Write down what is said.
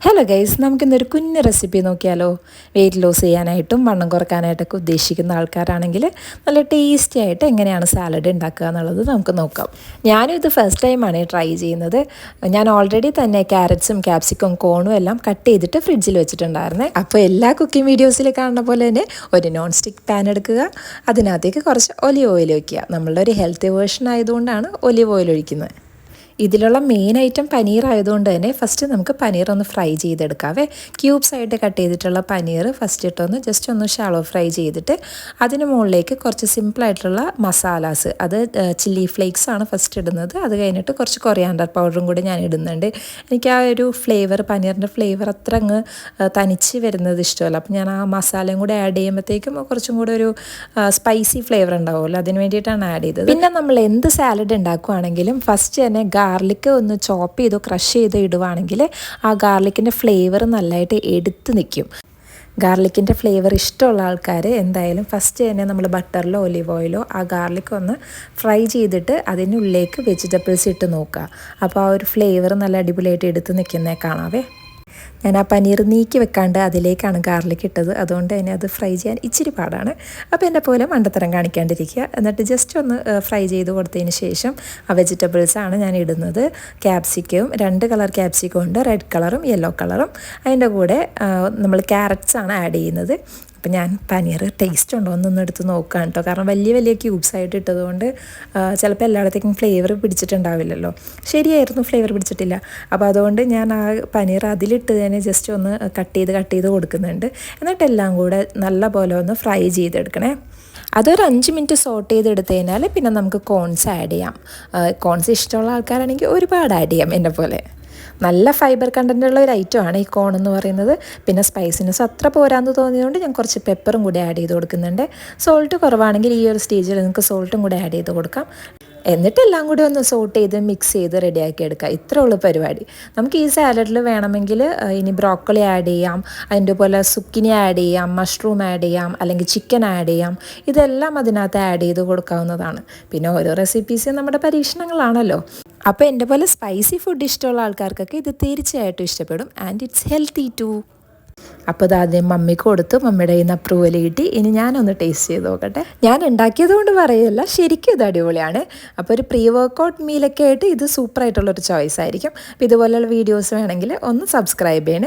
Hello guys, നമുക്കിന്നൊരു കുഞ്ഞ് recipe നോക്കിയാലോ. വെയിറ്റ് ലോസ് ചെയ്യാനായിട്ടും വണ്ണം കുറക്കാനായിട്ടൊക്കെ ഉദ്ദേശിക്കുന്ന ആൾക്കാരാണെങ്കിൽ നല്ല ടേസ്റ്റി ആയിട്ട് എങ്ങനെയാണ് സാലഡ് ഉണ്ടാക്കുക എന്നുള്ളത് നമുക്ക് നോക്കാം. ഞാനും ഇത് ഫസ്റ്റ് ടൈമാണ് ട്രൈ ചെയ്യുന്നത്. ഞാൻ ഓൾറെഡി തന്നെ ക്യാരറ്റ്സും ക്യാപ്സിക്കും കോണും എല്ലാം കട്ട് ചെയ്തിട്ട് ഫ്രിഡ്ജിൽ വെച്ചിട്ടുണ്ടായിരുന്നേ. അപ്പോൾ എല്ലാ കുക്കിംഗ് വീഡിയോസിൽ കാണുന്ന പോലെ തന്നെ ഒരു നോൺ സ്റ്റിക്ക് പാൻ എടുക്കുക, അതിനകത്തേക്ക് കുറച്ച് ഒലിവ് ഓയിൽ വയ്ക്കുക. നമ്മളുടെ ഒരു ഹെൽത്തി വേർഷൻ ആയതുകൊണ്ടാണ് ഒലിവ് ഓയിൽ ഒഴിക്കുന്നത്. ഇതിലുള്ള മെയിൻ ഐറ്റം പനീർ ആയതുകൊണ്ട് തന്നെ ഫസ്റ്റ് നമുക്ക് പനീർ ഒന്ന് ഫ്രൈ ചെയ്തെടുക്കാവേ. ക്യൂബ്സ് ആയിട്ട് കട്ട് ചെയ്തിട്ടുള്ള പനീർ ഫസ്റ്റ് ഇട്ടൊന്ന് ജസ്റ്റ് ഒന്ന് ഷാലോ ഫ്രൈ ചെയ്തിട്ട് അതിന് മുകളിലേക്ക് കുറച്ച് സിമ്പിളായിട്ടുള്ള മസാലാസ്, അത് ചില്ലി ഫ്ലേക്സ് ആണ് ഫസ്റ്റ് ഇടുന്നത്. അത് കഴിഞ്ഞിട്ട് കുറച്ച് കൊറിയാണ്ടർ പൗഡറും കൂടി ഞാൻ ഇടുന്നുണ്ട്. എനിക്ക് ആ ഒരു ഫ്ലേവർ, പനീറിൻ്റെ ഫ്ലേവർ അത്ര അങ്ങ് തനിച്ച് വരുന്നത് ഇഷ്ടമല്ല. അപ്പം ഞാൻ ആ മസാലയും കൂടി ആഡ് ചെയ്യുമ്പോഴത്തേക്കും കുറച്ചും കൂടെ ഒരു സ്പൈസി ഫ്ലേവർ ഉണ്ടാവുമല്ലോ, അതിന് വേണ്ടിയിട്ടാണ് ആഡ് ചെയ്തത്. പിന്നെ നമ്മൾ എന്ത് സാലഡ് ഉണ്ടാക്കുകയാണെങ്കിലും ഫസ്റ്റ് തന്നെ ഗാർലിക്ക് ഒന്ന് ചോപ്പ് ചെയ്തോ ക്രഷ് ചെയ്ത് ഇടുവാണെങ്കിൽ ആ ഗാർലിക്കിൻ്റെ ഫ്ലേവർ നല്ലതായിട്ട് എടുത്ത് നിൽക്കും. ഗാർലിക്കിൻ്റെ ഫ്ലേവർ ഇഷ്ടമുള്ള ആൾക്കാർ എന്തായാലും ഫസ്റ്റ് തന്നെ നമ്മൾ ബട്ടറിലോ ഒലിവ് ഓയിലോ ആ ഗാർലിക് ഒന്ന് ഫ്രൈ ചെയ്തിട്ട് അതിനുള്ളിലേക്ക് വെജിറ്റബിൾസ് ഇട്ട് നോക്കുക. അപ്പോൾ ആ ഒരു ഫ്ലേവർ നല്ല അടിപൊളിയായിട്ട് എടുത്ത് നിൽക്കുന്നേ കാണാവേ. ഞാൻ ആ പനീർ നീക്കി വെക്കാണ്ട് അതിലേക്കാണ് ഗാർലിക് ഇട്ടത്, അതുകൊണ്ട് തന്നെ അത് ഫ്രൈ ചെയ്യാൻ ഇച്ചിരി പാടാണ്. അപ്പോൾ എൻ്റെ പോലെ മണ്ടത്തരം കാണിക്കാണ്ടിരിക്കുക. എന്നിട്ട് ജസ്റ്റ് ഒന്ന് ഫ്രൈ ചെയ്ത് കൊടുത്തതിന് ശേഷം ആ വെജിറ്റബിൾസാണ് ഞാൻ ഇടുന്നത്. ക്യാപ്സിക്കും 2 കളർ ക്യാപ്സിക്കും ഉണ്ട്, റെഡ് കളറും യെല്ലോ കളറും. അതിൻ്റെ കൂടെ നമ്മൾ ക്യാരറ്റ്സാണ് ആഡ് ചെയ്യുന്നത്. അപ്പം ഞാൻ പനീർ ടേസ്റ്റ് ഉണ്ടോ എന്നൊന്നും എടുത്ത് നോക്കാം കേട്ടോ, കാരണം വലിയ വലിയ ക്യൂബ്സ് ആയിട്ട് ഇട്ടതുകൊണ്ട് ചിലപ്പോൾ എല്ലായിടത്തേക്കും ഫ്ലേവർ പിടിച്ചിട്ടുണ്ടാവില്ലല്ലോ. ശരിയായിരുന്നു, ഫ്ലേവർ പിടിച്ചിട്ടില്ല. അപ്പോൾ അതുകൊണ്ട് ഞാൻ ആ പനീർ അതിലിട്ട് തന്നെ ജസ്റ്റ് ഒന്ന് കട്ട് ചെയ്ത് കൊടുക്കുന്നുണ്ട്. എന്നിട്ട് എല്ലാം കൂടെ നല്ല പോലെ ഒന്ന് ഫ്രൈ ചെയ്തെടുക്കണേ. അതൊരു 5 മിനിറ്റ് സോട്ട് ചെയ്തെടുത്ത് കഴിഞ്ഞാൽ പിന്നെ നമുക്ക് കോൺസ് ആഡ് ചെയ്യാം. കോൺസ് ഇഷ്ടമുള്ള ആൾക്കാരാണെങ്കിൽ ഒരുപാട് ആഡ് ചെയ്യാം. എൻ്റെ പോലെ നല്ല ഫൈബർ കണ്ടൻറ്റുള്ള ഒരു ഐറ്റമാണ് ഈ കോൺ എന്ന് പറയുന്നത്. പിന്നെ സ്പൈസിനെസ് അത്ര പോരാന്ന് തോന്നിയതുകൊണ്ട് ഞാൻ കുറച്ച് പെപ്പറും കൂടി ആഡ് ചെയ്ത് കൊടുക്കുന്നുണ്ട്. സോൾട്ട് കുറവാണെങ്കിൽ ഈ ഒരു സ്റ്റേജിൽ നിങ്ങൾക്ക് സോൾട്ടും കൂടി ആഡ് ചെയ്ത് കൊടുക്കാം. എന്നിട്ട് എല്ലാം കൂടി ഒന്ന് സോട്ട് ചെയ്ത് മിക്സ് ചെയ്ത് റെഡിയാക്കി എടുക്കുക. ഇത്രേ ഉള്ളൂ പരിപാടി. നമുക്ക് ഈ സാലഡിൽ വേണമെങ്കിൽ ഇനി ബ്രോക്കോളി ആഡ് ചെയ്യാം, അതിൻ്റെ പോലെ സുക്കിനി ആഡ് ചെയ്യാം, മഷ്റൂം ആഡ് ചെയ്യാം, അല്ലെങ്കിൽ ചിക്കൻ ആഡ് ചെയ്യാം. ഇതെല്ലാം അതിനകത്ത് ആഡ് ചെയ്ത് കൊടുക്കാവുന്നതാണ്. പിന്നെ ഓരോ റെസിപ്പീസും നമ്മുടെ പരീക്ഷണങ്ങളാണല്ലോ. അപ്പോൾ എൻ്റെ പോലെ സ്പൈസി ഫുഡ് ഇഷ്ടമുള്ള ആൾക്കാർക്കൊക്കെ ഇത് തീർച്ചയായിട്ടും ഇഷ്ടപ്പെടും. And it's healthy too. അപ്പോൾ ഇത് ആദ്യം മമ്മിക്ക് കൊടുത്ത് മമ്മിയുടെ കയ്യിൽ നിന്ന് അപ്രൂവൽ കിട്ടി. ഇനി ഞാനൊന്ന് ടേസ്റ്റ് ചെയ്ത് നോക്കട്ടെ. ഞാൻ ഉണ്ടാക്കിയത് കൊണ്ട് പറയല്ല, ശരിക്കും ഇത് അടിപൊളിയാണ്. അപ്പോൾ ഒരു പ്രീ വർക്കൗട്ട് മീലൊക്കെ ആയിട്ട് ഇത് സൂപ്പറായിട്ടുള്ളൊരു ചോയ്സ് ആയിരിക്കും. അപ്പോൾ ഇതുപോലെയുള്ള വീഡിയോസ് വേണമെങ്കിൽ ഒന്ന് സബ്സ്ക്രൈബ് ചെയ്യണം.